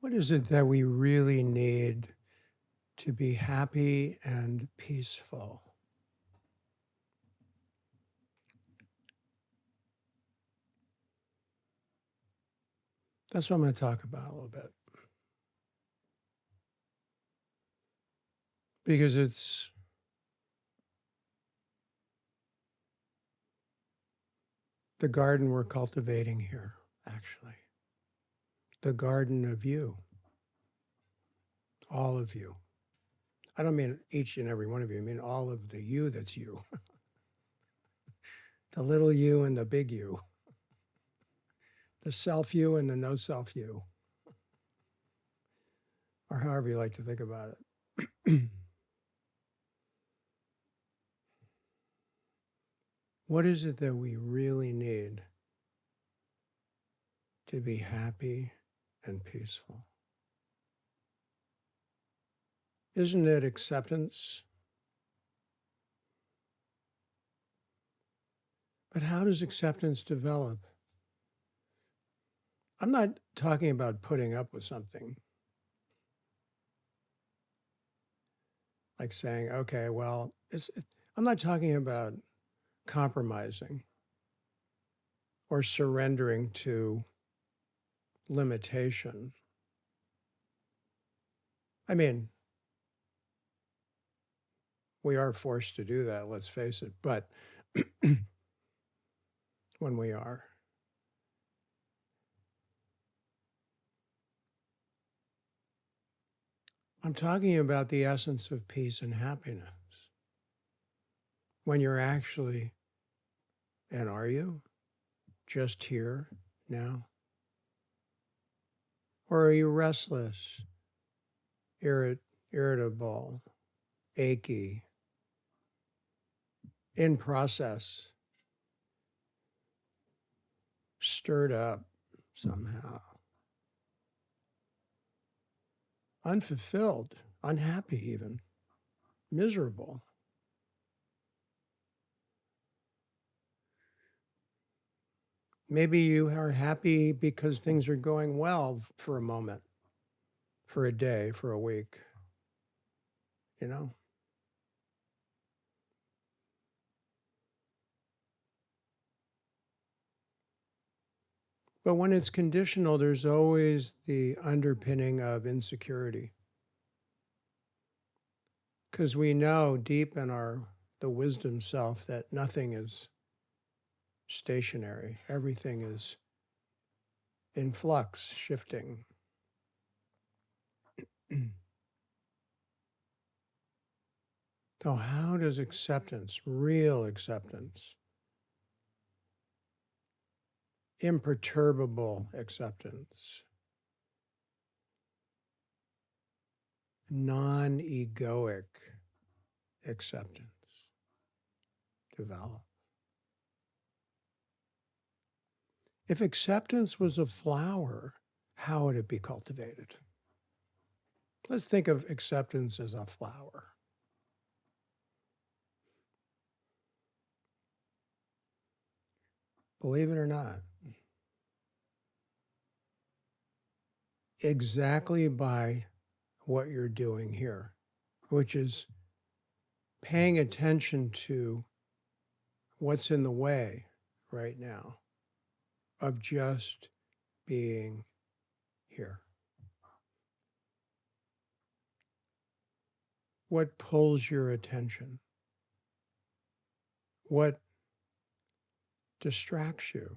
What is it that we really need to be happy and peaceful? That's what I'm going to talk about a little bit. Because it's the garden we're cultivating here, actually. The garden of you. All of you. I don't mean each and every one of you. I mean all of the you that's you. The little you and the big you. The self you and the no self you. Or however you like to think about it. What is it that we really need to be happy and peaceful? Isn't it acceptance? But how does acceptance develop? I'm not talking about putting up with something. Like saying, okay, well, I'm not talking about compromising or surrendering to limitation. I mean, we are forced to do that, let's face it, but when we are. I'm talking about the essence of peace and happiness. When you're actually, and are you, just here now? Or are you restless, irritable, achy, in process, stirred up somehow, unfulfilled, unhappy even, miserable? Maybe you are happy because things are going well for a moment, for a day, for a week, you know? But when it's conditional, there's always the underpinning of insecurity. Because we know deep in the wisdom self that nothing is stationary. Everything is in flux, shifting. So how does acceptance, real acceptance, imperturbable acceptance, non-egoic acceptance develop? If acceptance was a flower, how would it be cultivated? Let's think of acceptance as a flower. Believe it or not, exactly by what you're doing here, which is paying attention to what's in the way right now of just being here. What pulls your attention? What distracts you?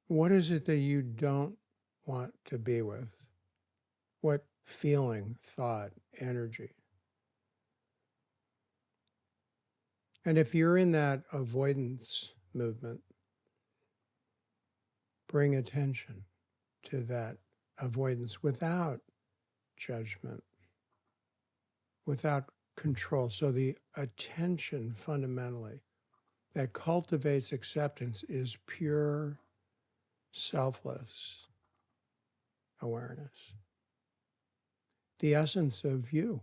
What is it that you don't want to be with? What feeling, thought, energy? And if you're in that avoidance movement, bring attention to that avoidance without judgment, without control. So the attention fundamentally that cultivates acceptance is pure, selfless awareness. The essence of you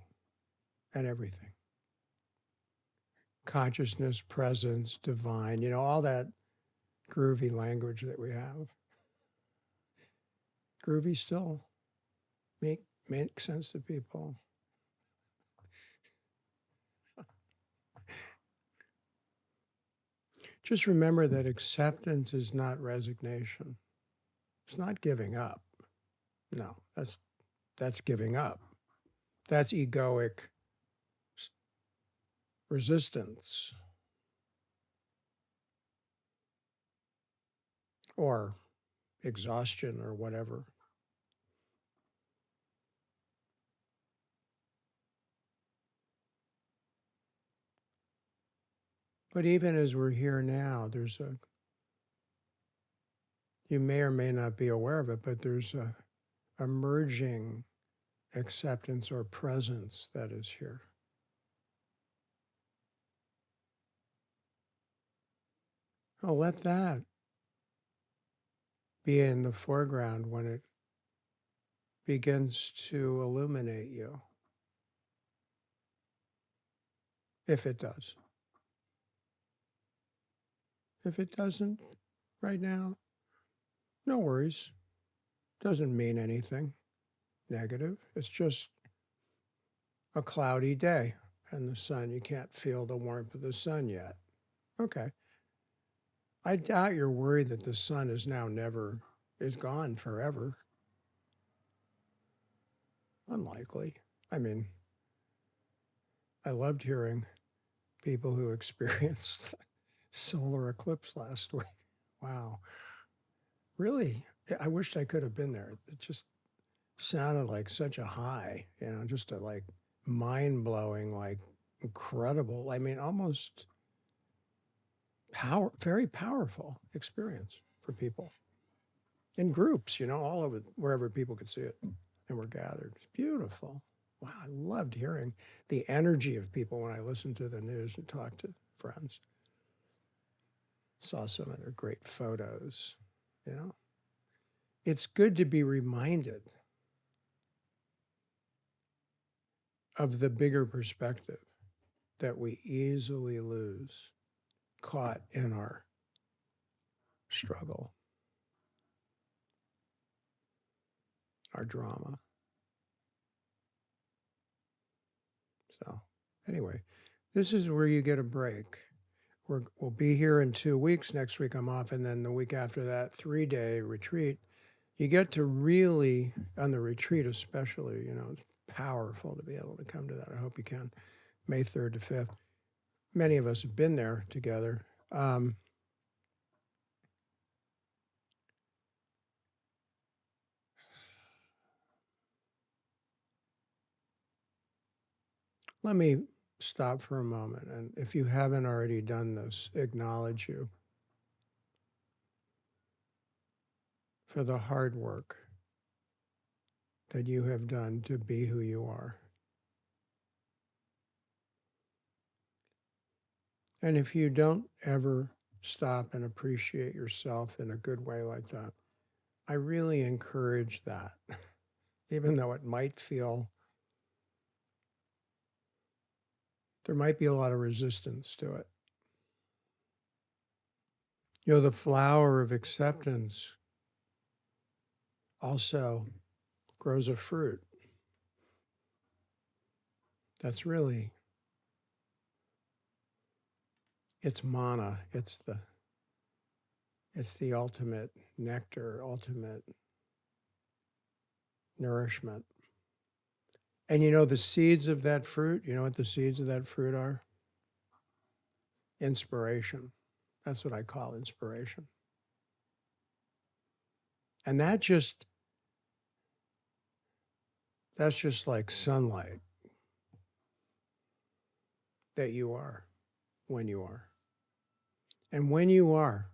and everything. Consciousness, presence, divine, all that groovy language that we have. Groovy still make sense to people. Just remember that acceptance is not resignation. It's not giving up. No, that's giving up. That's egoic resistance or exhaustion or whatever. But even as we're here now, you may or may not be aware of it, but there's a emerging acceptance or presence that is here. Oh, let that be in the foreground when it begins to illuminate you, if it does. If it doesn't right now, no worries. Doesn't mean anything negative. It's just a cloudy day and the sun, you can't feel the warmth of the sun yet. Okay. I doubt you're worried that the sun is gone forever. Unlikely. I mean, I loved hearing people who experienced solar eclipse last week. Wow. Really? I wished I could have been there. It just sounded like such a high, just a like mind-blowing, like incredible, I mean, almost very powerful experience for people in groups, all over, wherever people could see it and were gathered. It's beautiful. Wow, I loved hearing the energy of people when I listened to the news and talked to friends. Saw some of their great photos, It's good to be reminded of the bigger perspective that we easily lose, caught in our struggle, our drama. So anyway, this is where you get a break. We'll be here in 2 weeks. Next week I'm off, and then the week after that, 3-day retreat. You get to really, on the retreat especially, it's powerful to be able to come to that. I hope you can. May 3rd to 5th. Many of us have been there together. Let me stop for a moment, and if you haven't already done this, acknowledge you for the hard work that you have done to be who you are. And if you don't ever stop and appreciate yourself in a good way like that, I really encourage that, even though it might feel, there might be a lot of resistance to it. The flower of acceptance also grows a fruit. That's really, it's mana. It's the ultimate nectar, ultimate nourishment. And the seeds of that fruit, you know what the seeds of that fruit are? Inspiration. That's what I call inspiration. And that's just like sunlight that you are when you are. And when you are,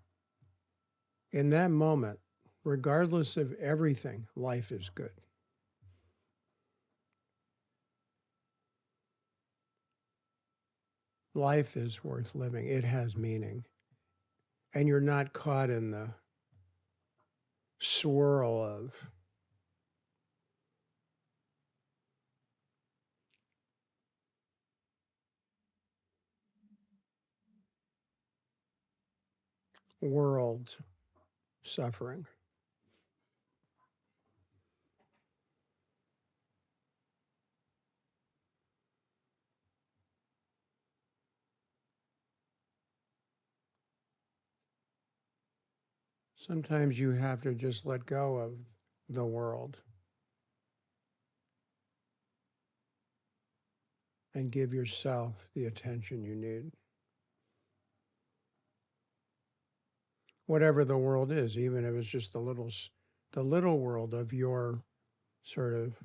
in that moment, regardless of everything, life is good. Life is worth living. It has meaning. And you're not caught in the swirl of world suffering. Sometimes you have to just let go of the world and give yourself the attention you need. Whatever the world is, even if it's just the little world of your sort of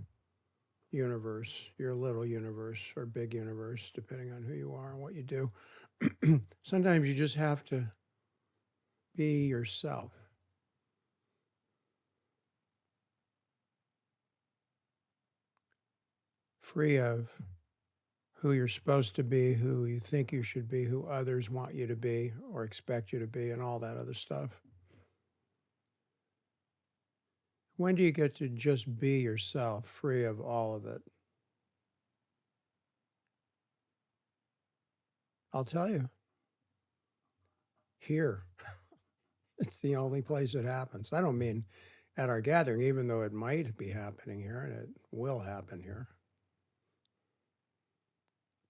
universe, your little universe or big universe, depending on who you are and what you do. Sometimes you just have to be yourself. Free of who you're supposed to be, who you think you should be, who others want you to be or expect you to be, and all that other stuff. When do you get to just be yourself, free of all of it? I'll tell you. Here. It's the only place it happens. I don't mean at our gathering, even though it might be happening here, and it will happen here.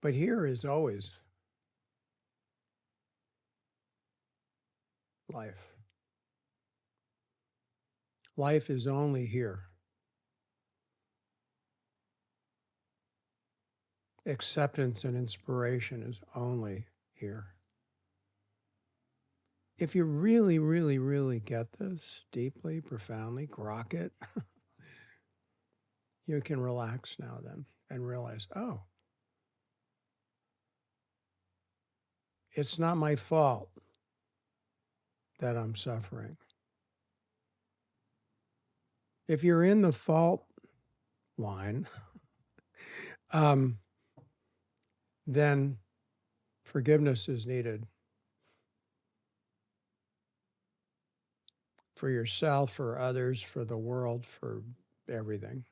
But here is always life. Life is only here. Acceptance and inspiration is only here. If you really, really, really get this deeply, profoundly, grok it, you can relax now then and realize, oh, it's not my fault that I'm suffering. If you're in the fault line, then forgiveness is needed for yourself, for others, for the world, for everything.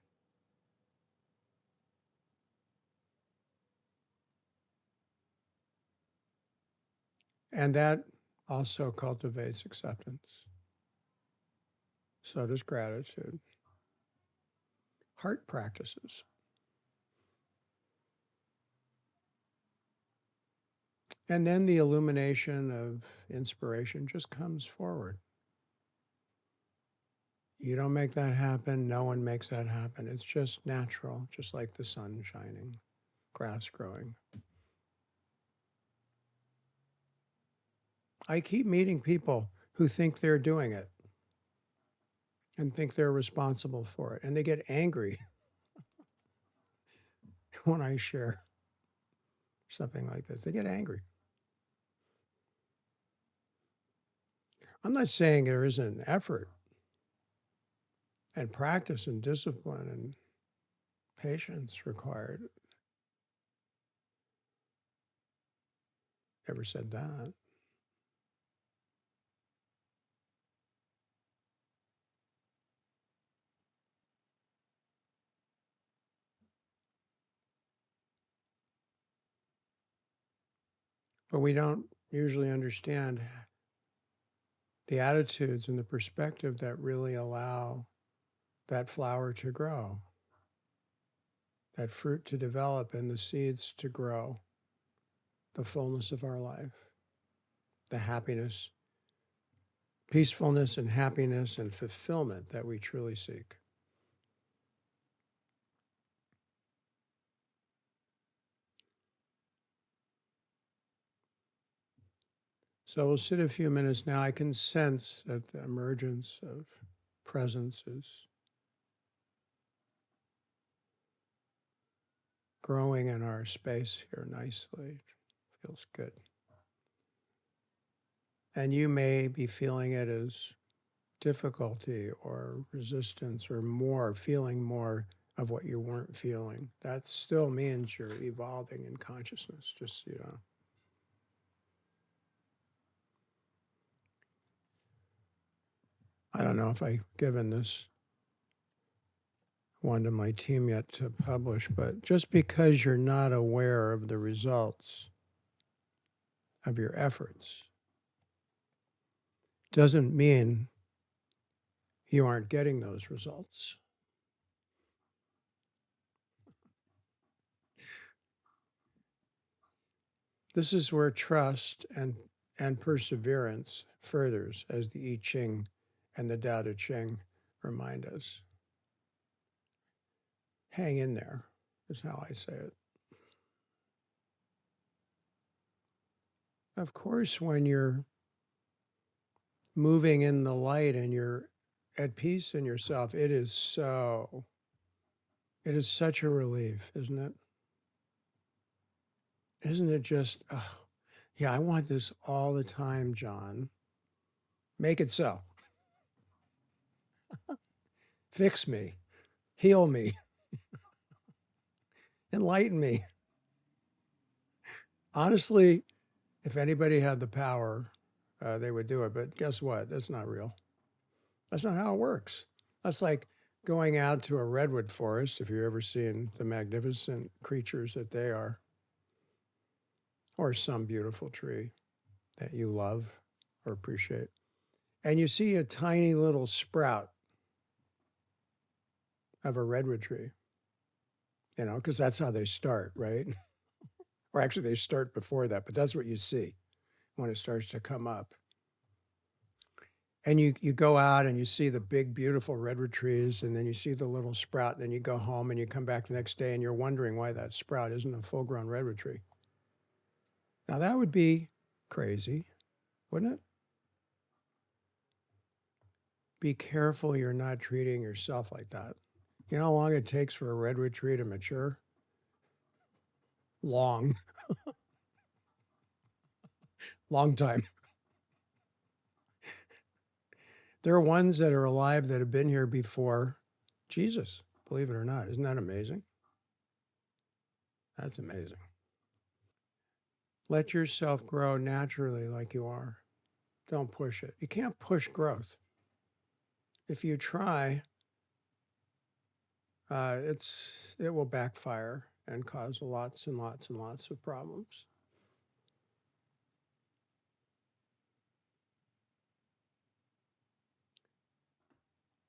And that also cultivates acceptance. So does gratitude. Heart practices. And then the illumination of inspiration just comes forward. You don't make that happen. No one makes that happen. It's just natural, just like the sun shining, grass growing. I keep meeting people who think they're doing it and think they're responsible for it. And they get angry when I share something like this. They get angry. I'm not saying there isn't effort and practice and discipline and patience required. Never said that. But we don't usually understand the attitudes and the perspective that really allow that flower to grow, that fruit to develop, and the seeds to grow, the fullness of our life, the happiness, peacefulness and happiness and fulfillment that we truly seek. So we'll sit a few minutes now. I can sense that the emergence of presence is growing in our space here nicely. Feels good. And you may be feeling it as difficulty or resistance or more, feeling more of what you weren't feeling. That still means you're evolving in consciousness, just so you know. I don't know if I've given this one to my team yet to publish, but just because you're not aware of the results of your efforts doesn't mean you aren't getting those results. This is where trust and perseverance furthers, as the I Ching and the Tao Te Ching remind us. Hang in there, is how I say it. Of course, when you're moving in the light and you're at peace in yourself, it is such a relief, isn't it? Isn't it just, oh, yeah, I want this all the time, John. Make it so. Fix me, heal me, enlighten me. Honestly, if anybody had the power, they would do it. But guess what? That's not real. That's not how it works. That's like going out to a redwood forest, if you've ever seen the magnificent creatures that they are, or some beautiful tree that you love or appreciate. And you see a tiny little sprout of a redwood tree, because that's how they start, right? Or actually, they start before that, but that's what you see when it starts to come up. And you go out and you see the big, beautiful redwood trees, and then you see the little sprout, and then you go home and you come back the next day and you're wondering why that sprout isn't a full-grown redwood tree. Now, that would be crazy, wouldn't it? Be careful you're not treating yourself like that. You know how long it takes for a redwood tree to mature? Long. Long time. There are ones that are alive that have been here before Jesus, believe it or not. Isn't that amazing? That's amazing. Let yourself grow naturally like you are. Don't push it. You can't push growth. If you try, it will backfire and cause lots and lots and lots of problems.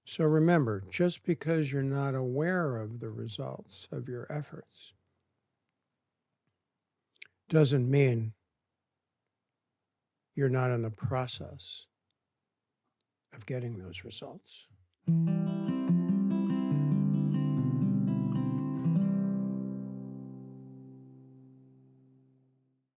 So remember, just because you're not aware of the results of your efforts doesn't mean you're not in the process of getting those results.